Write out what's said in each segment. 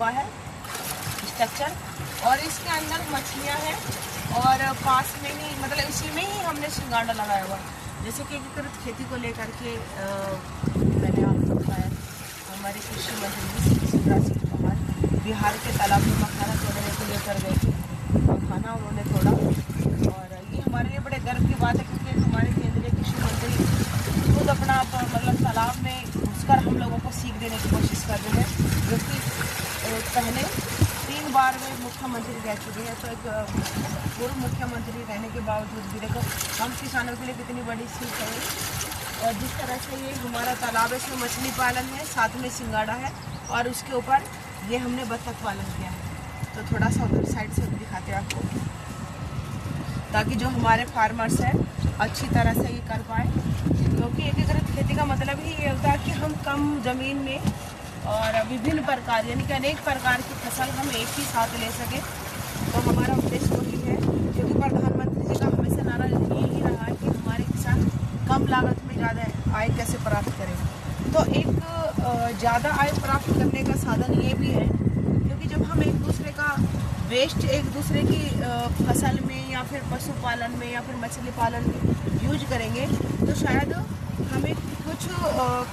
हुआ है स्ट्रक्चर और इसके अंदर मछलियां हैं और पास में ही मतलब इसी में ही हमने सिंगाड़ा लगाया हुआ है। जैसे कि एकीकृत खेती को लेकर के मैंने आपको बताया हमारे कृषि मंत्री शिवराज सिंह चौहान बिहार के तालाब में मखाना तोड़ने को लेकर गए थे। मखाना उन्होंने तोड़ा और ये हमारे लिए बड़े गर्व की बात है क्योंकि हमारे केंद्रीय कृषि मंत्री खुद अपना मतलब तालाब में घुसकर हम लोगों को सीख देने की कोशिश कर रहे हैं, जो कि पहले 3 बार वे मुख्यमंत्री रह चुके हैं। तो एक पूर्व मुख्यमंत्री रहने के बावजूद भी देखो हम किसानों के लिए कितनी बड़ी सीख है। और जिस तरह से ये हमारा तालाब है इसमें मछली पालन है, साथ में सिंगाड़ा है और उसके ऊपर ये हमने बत्तख पालन किया है। तो थोड़ा सा उधर साइड से दिखाते हैं आपको, ताकि जो हमारे फार्मर्स हैं अच्छी तरह से ये कर पाए, क्योंकि एकीकृत खेती का मतलब ही ये होता है कि हम कम ज़मीन में और विभिन्न प्रकार यानी कि अनेक प्रकार की फसल हम एक ही साथ ले सकें। तो हमारा उद्देश्य वही है, क्योंकि प्रधानमंत्री जी का हमेशा नारा यही रहा है कि हमारे किसान कम लागत में ज़्यादा आय कैसे प्राप्त करें। तो एक ज़्यादा आय प्राप्त करने का साधन ये भी है, क्योंकि जब हम एक दूसरे का वेस्ट एक दूसरे की फसल में या फिर पशुपालन में या फिर मछली पालन में यूज करेंगे तो शायद हमें कुछ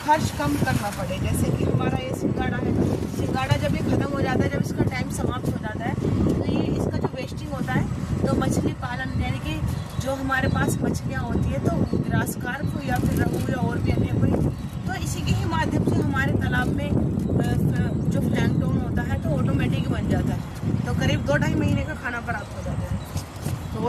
खर्च कम करना पड़े। जैसे कि हमारा ये सिंगाड़ा है, सिंगाड़ा जब ये ख़त्म हो जाता है, जब इसका टाइम समाप्त हो जाता है तो ये इसका जो वेस्टिंग होता है तो मछली पालन यानी कि जो हमारे पास मछलियाँ होती है तो ग्रास कार्प या फिर